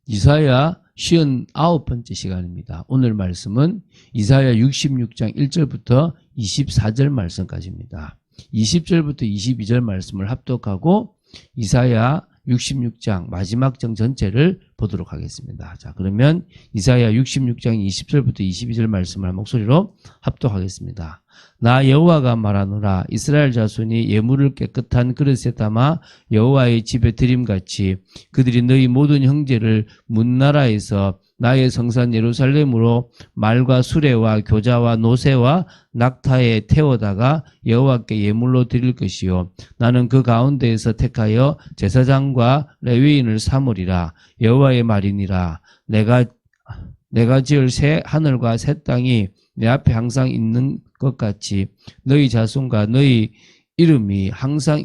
이사야 59번째 시간입니다. 오늘 말씀은 이사야 66장 1절부터 24절 말씀까지입니다. 20절부터 22절 말씀을 합독하고 이사야 66장 마지막 장 전체를 보도록 하겠습니다. 자, 그러면 이사야 66장 20절부터 22절 말씀을 한 목소리로 합독하겠습니다. 나 여호와가 말하노라. 이스라엘 자손이 예물을 깨끗한 그릇에 담아 여호와의 집에 드림같이 그들이 너희 모든 형제를 문나라에서 나의 성산 예루살렘으로 말과 수레와 교자와 노새와 낙타에 태워다가 여호와께 예물로 드릴 것이요 나는 그 가운데에서 택하여 제사장과 레위인을 삼으리라. 여호와의 말이니라. 내가 지을 새 하늘과 새 땅이 내 앞에 항상 있는 것 같이 너희 자손과 너희 이름이 항상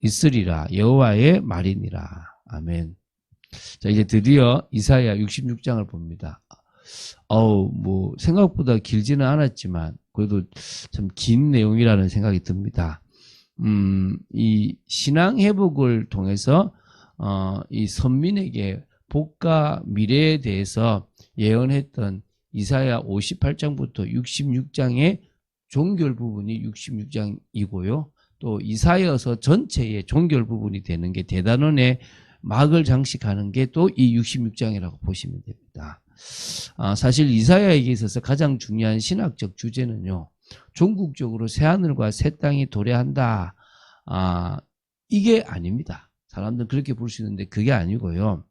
있으리라. 여호와의 말이니라. 아멘. 자, 이제 드디어 이사야 66장을 봅니다. 생각보다 길지는 않았지만 그래도 참 긴 내용이라는 생각이 듭니다. 이 신앙 회복을 통해서 이 선민에게 복과 미래에 대해서 예언했던 이사야 58장부터 66장의 종결 부분이 66장이고요. 또 이사야서 전체의 종결 부분이 되는 게 대단원의 막을 장식하는 게 또 이 66장이라고 보시면 됩니다. 사실 이사야에게 있어서 가장 중요한 신학적 주제는요. 종국적으로 새하늘과 새 땅이 도래한다. 이게 아닙니다. 사람들은 그렇게 볼 수 있는데 그게 아니고요.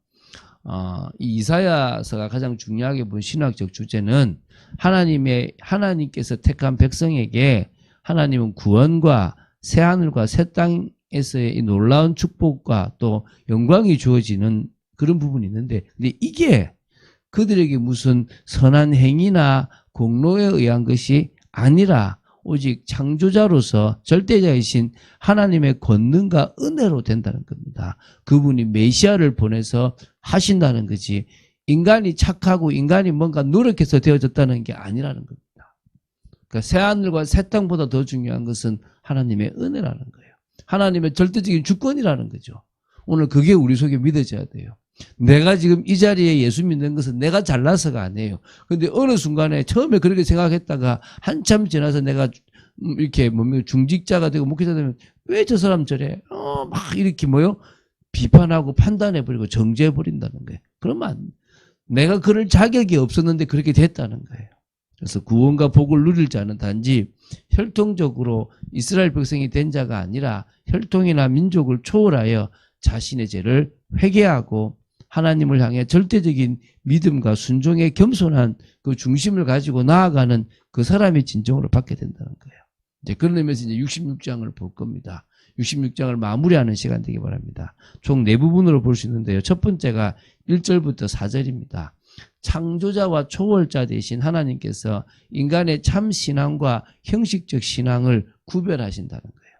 이 이사야서가 가장 중요하게 본 신학적 주제는 하나님께서 택한 백성에게 하나님은 구원과 새하늘과 새 땅에서의 이 놀라운 축복과 또 영광이 주어지는 그런 부분이 있는데, 근데 이게 그들에게 무슨 선한 행위나 공로에 의한 것이 아니라 오직 창조자로서 절대자이신 하나님의 권능과 은혜로 된다는 겁니다. 그분이 메시아를 보내서 하신다는 거지 인간이 착하고 인간이 뭔가 노력해서 되어졌다는 게 아니라는 겁니다. 그러니까 새하늘과 새 땅보다 더 중요한 것은 하나님의 은혜라는 거예요. 하나님의 절대적인 주권이라는 거죠. 오늘 그게 우리 속에 믿어져야 돼요. 내가 지금 이 자리에 예수 믿는 것은 내가 잘나서가 아니에요. 근데 어느 순간에 처음에 그렇게 생각했다가 한참 지나서 내가 이렇게 중직자가 되고 목회자 되면 왜 저 사람 저래? 막 이렇게 비판하고 판단해버리고 정죄해버린다는 거예요. 그러면 내가 그럴 자격이 없었는데 그렇게 됐다는 거예요. 그래서 구원과 복을 누릴 자는 단지 혈통적으로 이스라엘 백성이 된 자가 아니라 혈통이나 민족을 초월하여 자신의 죄를 회개하고 하나님을 향해 절대적인 믿음과 순종의 겸손한 그 중심을 가지고 나아가는 그 사람이 진정으로 받게 된다는 거예요. 이제 그런 의미에서 이제 66장을 볼 겁니다. 66장을 마무리하는 시간 되기 바랍니다. 총 4부분으로 볼 수 있는데요. 첫 번째가 1절부터 4절입니다. 창조자와 초월자 되신 하나님께서 인간의 참 신앙과 형식적 신앙을 구별하신다는 거예요.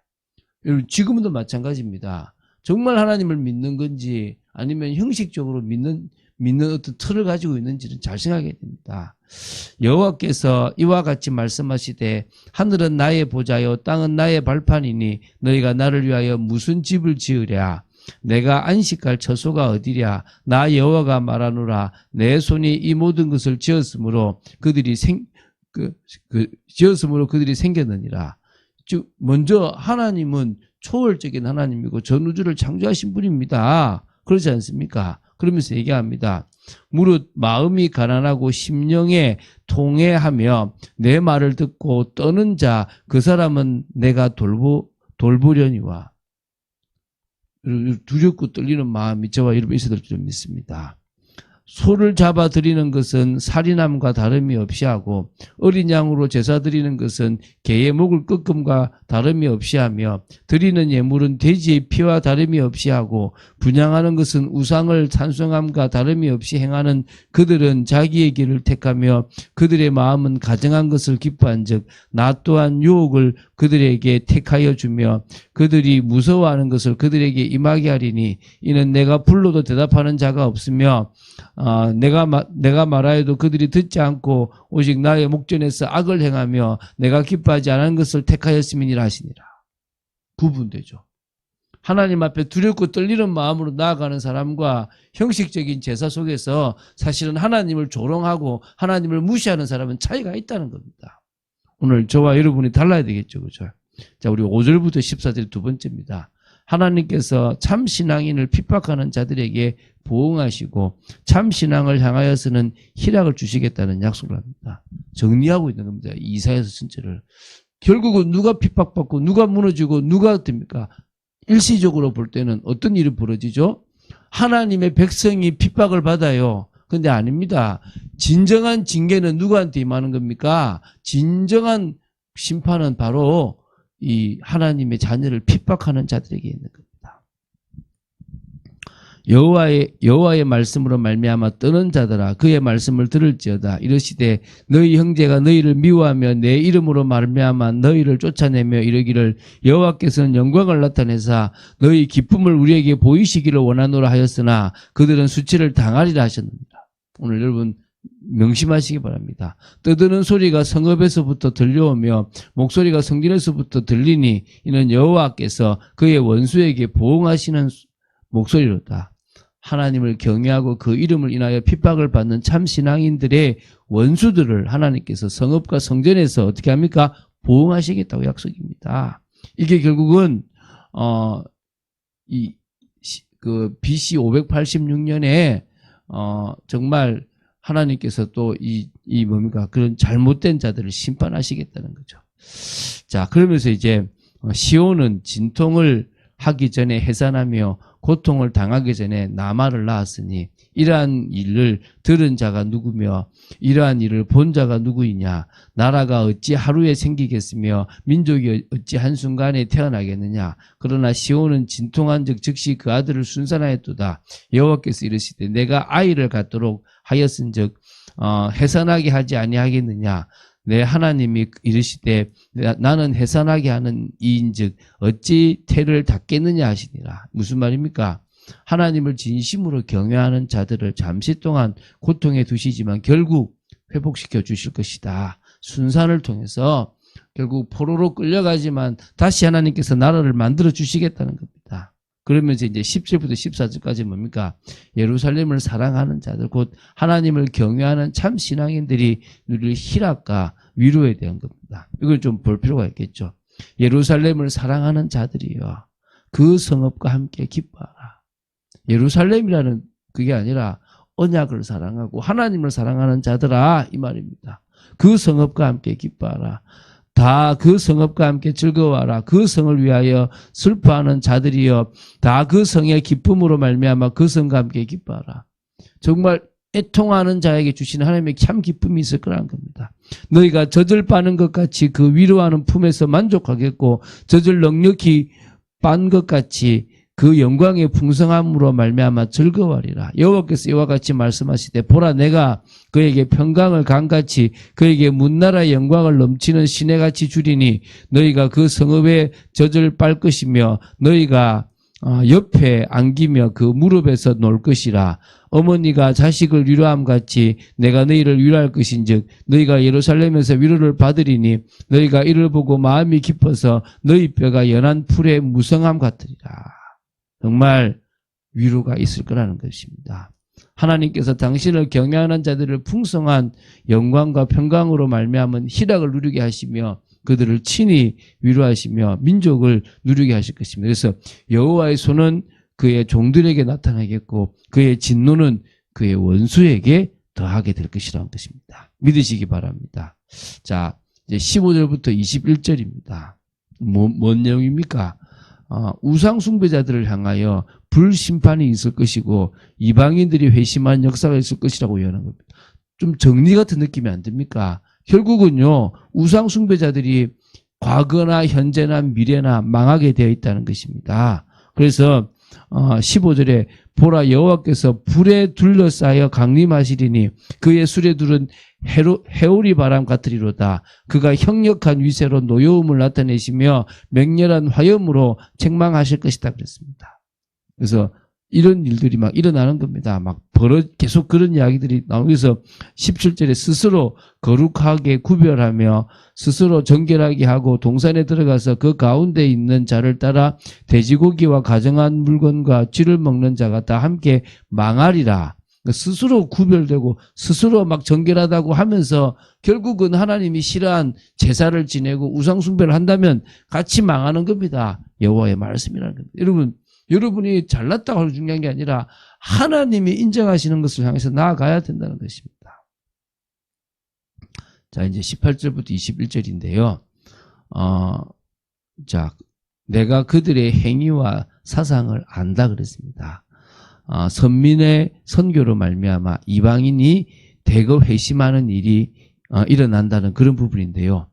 여러분, 지금도 마찬가지입니다. 정말 하나님을 믿는 건지 아니면 형식적으로 믿는 어떤 틀을 가지고 있는지는 잘 생각해야 됩니다. 여호와께서 이와 같이 말씀하시되 하늘은 나의 보좌요 땅은 나의 발판이니 너희가 나를 위하여 무슨 집을 지으랴. 내가 안식할 처소가 어디랴. 나 여호와가 말하노라. 내 손이 이 모든 것을 지었으므로 그들이 생겼느니라. 즉 먼저 하나님은 초월적인 하나님이고 전 우주를 창조하신 분입니다. 그렇지 않습니까? 그러면서 얘기합니다. 무릇 마음이 가난하고 심령에 통해하며 내 말을 듣고 떠는 자 그 사람은 내가 돌보려니와. 두렵고 떨리는 마음이 저와 여러분 있어야 될 줄 믿습니다. 소를 잡아 드리는 것은 살인함과 다름이 없이 하고 어린 양으로 제사 드리는 것은 개의 목을 꺾음과 다름이 없이 하며 드리는 예물은 돼지의 피와 다름이 없이 하고 분향하는 것은 우상을 찬송함과 다름이 없이 행하는 그들은 자기의 길을 택하며 그들의 마음은 가증한 것을 기뻐한즉 나 또한 유혹을 그들에게 택하여 주며 그들이 무서워하는 것을 그들에게 임하게 하리니 이는 내가 불러도 대답하는 자가 없으며 내가 말하여도 그들이 듣지 않고 오직 나의 목전에서 악을 행하며 내가 기뻐하지 않은 것을 택하였음이니라 하시니라. 구분되죠. 하나님 앞에 두렵고 떨리는 마음으로 나아가는 사람과 형식적인 제사 속에서 사실은 하나님을 조롱하고 하나님을 무시하는 사람은 차이가 있다는 겁니다. 오늘 저와 여러분이 달라야 되겠죠. 그죠? 자, 우리 5절부터 14절 두 번째입니다. 하나님께서 참 신앙인을 핍박하는 자들에게 보응하시고 참 신앙을 향하여서는 희락을 주시겠다는 약속을 합니다. 정리하고 있는 겁니다. 이사야서 전체를. 결국은 누가 핍박받고 누가 무너지고 누가 됩니까? 일시적으로 볼 때는 어떤 일이 벌어지죠? 하나님의 백성이 핍박을 받아요. 근데 아닙니다. 진정한 징계는 누구한테 임하는 겁니까? 진정한 심판은 바로 이 하나님의 자녀를 핍박하는 자들에게 있는 겁니다. 여호와의 말씀으로 말미암아 떠는 자들아 그의 말씀을 들을지어다. 이르시되 너희 형제가 너희를 미워하며 내 이름으로 말미암아 너희를 쫓아내며 이르기를 여호와께서는 영광을 나타내사 너희 기쁨을 우리에게 보이시기를 원하노라 하였으나 그들은 수치를 당하리라 하셨습니다. 오늘 여러분 명심하시기 바랍니다. 떠드는 소리가 성읍에서부터 들려오며 목소리가 성전에서부터 들리니 이는 여호와께서 그의 원수에게 보응하시는 목소리로다. 하나님을 경외하고 그 이름을 인하여 핍박을 받는 참 신앙인들의 원수들을 하나님께서 성읍과 성전에서 어떻게 합니까? 보응하시겠다고 약속입니다. 이게 결국은 BC 586년에 정말 하나님께서 또 뭡니까? 그런 잘못된 자들을 심판하시겠다는 거죠. 자, 그러면서 이제 시온은 진통을 하기 전에 해산하며 고통을 당하기 전에 나말을 낳았으니 이러한 일을 들은 자가 누구며 이러한 일을 본 자가 누구이냐? 나라가 어찌 하루에 생기겠으며 민족이 어찌 한순간에 태어나겠느냐? 그러나 시온은 진통한 즉 즉시 그 아들을 순산하였도다. 여호와께서 이르시되 내가 아이를 갖도록 하였은즉 해산하게 하지 아니하겠느냐? 내 하나님이 이르시되 나는 해산하게 하는 이인즉 어찌 태를 닫겠느냐 하시니라. 무슨 말입니까? 하나님을 진심으로 경외하는 자들을 잠시 동안 고통에 두시지만 결국 회복시켜 주실 것이다. 순산을 통해서 결국 포로로 끌려가지만 다시 하나님께서 나라를 만들어 주시겠다는 겁니다. 그러면서 이제 10절부터 14절까지 뭡니까? 예루살렘을 사랑하는 자들, 곧 하나님을 경외하는 참 신앙인들이 누릴 희락과 위로에 대한 겁니다. 이걸 좀 볼 필요가 있겠죠. 예루살렘을 사랑하는 자들이요. 그 성읍과 함께 기뻐하라. 예루살렘이라는 그게 아니라 언약을 사랑하고 하나님을 사랑하는 자들아 이 말입니다. 그 성읍과 함께 기뻐하라. 다 그 성읍과 함께 즐거워하라. 그 성을 위하여 슬퍼하는 자들이여 다 그 성의 기쁨으로 말미암아 그 성과 함께 기뻐하라. 정말 애통하는 자에게 주시는 하나님의 참 기쁨이 있을 거라는 겁니다. 너희가 젖을 빠는 것 같이 그 위로하는 품에서 만족하겠고 젖을 넉넉히 빤 것 같이 그 영광의 풍성함으로 말미암아 즐거워하리라. 여호와께서 이와 같이 말씀하시되 보라 내가 그에게 평강을 강같이 그에게 문나라의 영광을 넘치는 시내같이 주리니 너희가 그 성읍에 젖을 빨 것이며 너희가 옆에 안기며 그 무릎에서 놀 것이라. 어머니가 자식을 위로함 같이 내가 너희를 위로할 것인즉 너희가 예루살렘에서 위로를 받으리니 너희가 이를 보고 마음이 깊어서 너희 뼈가 연한 풀의 무성함 같으리라. 정말 위로가 있을 거라는 것입니다. 하나님께서 당신을 경외하는 자들을 풍성한 영광과 평강으로 말미암은 희락을 누리게 하시며 그들을 친히 위로하시며 민족을 누리게 하실 것입니다. 그래서 여호와의 손은 그의 종들에게 나타나겠고 그의 진노는 그의 원수에게 더하게 될 것이라는 것입니다. 믿으시기 바랍니다. 자, 이제 15절부터 21절입니다. 뭔 내용입니까? 우상 숭배자들을 향하여 불심판이 있을 것이고 이방인들이 회심한 역사가 있을 것이라고 예언한 겁니다. 좀 정리 같은 느낌이 안 듭니까? 결국은요, 우상 숭배자들이 과거나 현재나 미래나 망하게 되어 있다는 것입니다. 그래서 15절에 보라 여호와께서 불에 둘러싸여 강림하시리니 그의 수레들은 해오리 바람 같으리로다. 그가 형력한 위세로 노여움을 나타내시며 맹렬한 화염으로 책망하실 것이다 그랬습니다. 그래서 이런 일들이 막 일어나는 겁니다. 막 계속 그런 이야기들이 나오면서 17절에 스스로 거룩하게 구별하며 스스로 정결하게 하고 동산에 들어가서 그 가운데 있는 자를 따라 돼지고기와 가정한 물건과 쥐를 먹는 자가 다 함께 망하리라. 스스로 구별되고 스스로 막 정결하다고 하면서 결국은 하나님이 싫어한 제사를 지내고 우상 숭배를 한다면 같이 망하는 겁니다. 여호와의 말씀이라는 겁니다. 여러분이 잘났다고 하는 중요한 게 아니라 하나님이 인정하시는 것을 향해서 나아가야 된다는 것입니다. 자, 이제 18절부터 21절인데요. 자, 내가 그들의 행위와 사상을 안다 그랬습니다. 선민의 선교로 말미암아 이방인이 대거 회심하는 일이 일어난다는 그런 부분인데요.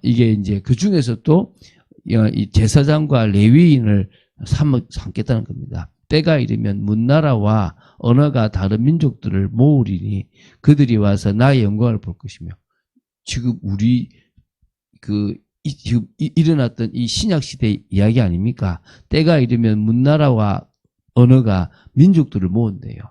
이게 이제 그 중에서 또 이 제사장과 레위인을 삼겠다는 겁니다. 때가 이르면 문나라와 언어가 다른 민족들을 모으리니 그들이 와서 나의 영광을 볼 것이며, 지금 우리 지금 일어났던 이 신약 시대 이야기 아닙니까? 때가 이르면 문나라와 언어가 민족들을 모은대요.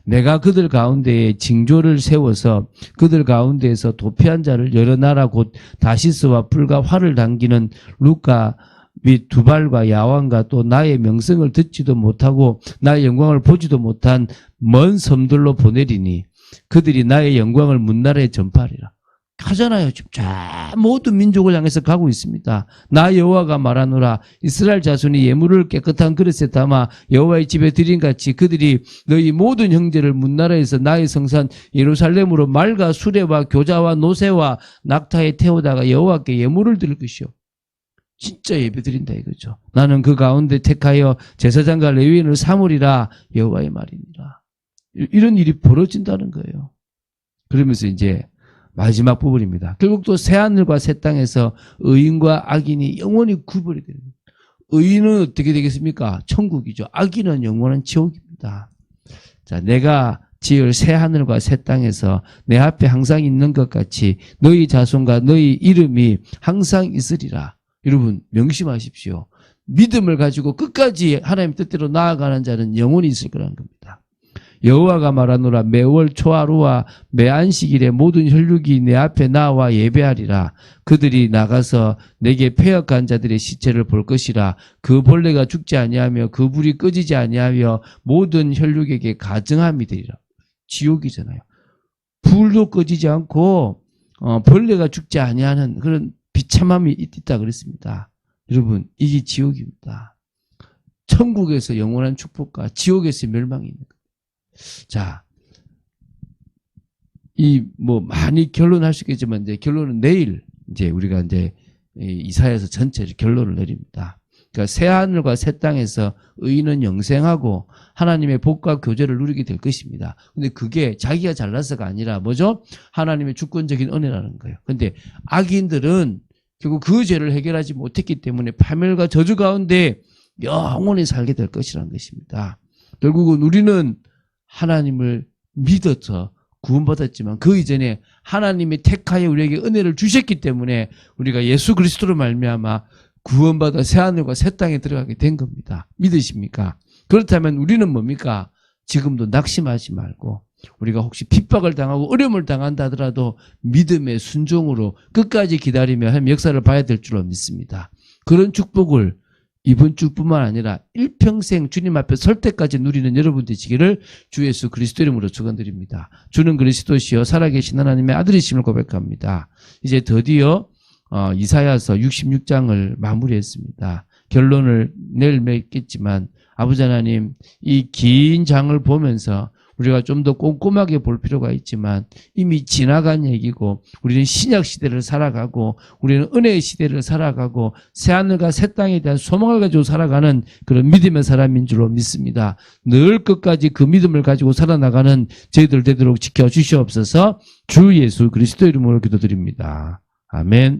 내가 그들 가운데에 징조를 세워서 그들 가운데에서 도피한 자를 여러 나라 곧 다시스와 불과 활을 당기는 루카 및 두발과 야왕과 또 나의 명성을 듣지도 못하고 나의 영광을 보지도 못한 먼 섬들로 보내리니 그들이 나의 영광을 문나라에 전파하리라. 가잖아요. 지금 모든 민족을 향해서 가고 있습니다. 나 여호와가 말하노라. 이스라엘 자손이 예물을 깨끗한 그릇에 담아 여호와의 집에 드린 같이 그들이 너희 모든 형제를 문나라에서 나의 성산 예루살렘으로 말과 수레와 교자와 노새와 낙타에 태우다가 여호와께 예물을 드릴 것이요. 진짜 예배 드린다 이거죠. 나는 그 가운데 택하여 제사장과 레위인을 삼으리라 여호와의 말이니라. 이런 일이 벌어진다는 거예요. 그러면서 이제 마지막 부분입니다. 결국 또 새하늘과 새 땅에서 의인과 악인이 영원히 구별이 됩니다. 의인은 어떻게 되겠습니까? 천국이죠. 악인은 영원한 지옥입니다. 자, 내가 지을 새하늘과 새 땅에서 내 앞에 항상 있는 것 같이 너희 자손과 너희 이름이 항상 있으리라. 여러분 명심하십시오. 믿음을 가지고 끝까지 하나님 뜻대로 나아가는 자는 영원히 있을 거라는 겁니다. 여호와가 말하노라. 매월 초하루와 매안식일에 모든 혈육이 내 앞에 나와 예배하리라. 그들이 나가서 내게 패역한 자들의 시체를 볼 것이라. 그 벌레가 죽지 아니하며 그 불이 꺼지지 아니하며 모든 혈육에게 가증함이 되리라. 지옥이잖아요. 불도 꺼지지 않고 벌레가 죽지 아니하는 그런 비참함이 있다 그랬습니다. 여러분 이게 지옥입니다. 천국에서 영원한 축복과 지옥에서 멸망이 있는 거예요. 자, 많이 결론할 수 있겠지만 이제 결론은 내일 이제 우리가 이제 이사야서 전체를 결론을 내립니다. 그러니까 새 하늘과 새 땅에서 의인은 영생하고 하나님의 복과 교제를 누리게 될 것입니다. 근데 그게 자기가 잘나서가 아니라 뭐죠? 하나님의 주권적인 은혜라는 거예요. 근데 악인들은 결국 그 죄를 해결하지 못했기 때문에 파멸과 저주 가운데 영원히 살게 될 것이라는 것입니다. 결국은 우리는 하나님을 믿어서 구원받았지만 그 이전에 하나님이 택하여 우리에게 은혜를 주셨기 때문에 우리가 예수 그리스도로 말미암아 구원받아 새하늘과 새 땅에 들어가게 된 겁니다. 믿으십니까? 그렇다면 우리는 뭡니까? 지금도 낙심하지 말고 우리가 혹시 핍박을 당하고 어려움을 당한다 하더라도 믿음의 순종으로 끝까지 기다리며 하나님의 역사를 봐야 될 줄로 믿습니다. 그런 축복을 이번 주뿐만 아니라 일평생 주님 앞에 설 때까지 누리는 여러분 되시기를 주 예수 그리스도 이름으로 축원드립니다. 주는 그리스도시요 살아계신 하나님의 아들이심을 고백합니다. 이제 드디어 이사야서 66장을 마무리했습니다. 결론을 내일 맺겠지만 아버지 하나님 이 긴 장을 보면서 우리가 좀 더 꼼꼼하게 볼 필요가 있지만 이미 지나간 얘기고 우리는 신약 시대를 살아가고 우리는 은혜의 시대를 살아가고 새하늘과 새 땅에 대한 소망을 가지고 살아가는 그런 믿음의 사람인 줄로 믿습니다. 늘 끝까지 그 믿음을 가지고 살아나가는 저희들 되도록 지켜주시옵소서. 주 예수 그리스도 이름으로 기도드립니다. 아멘.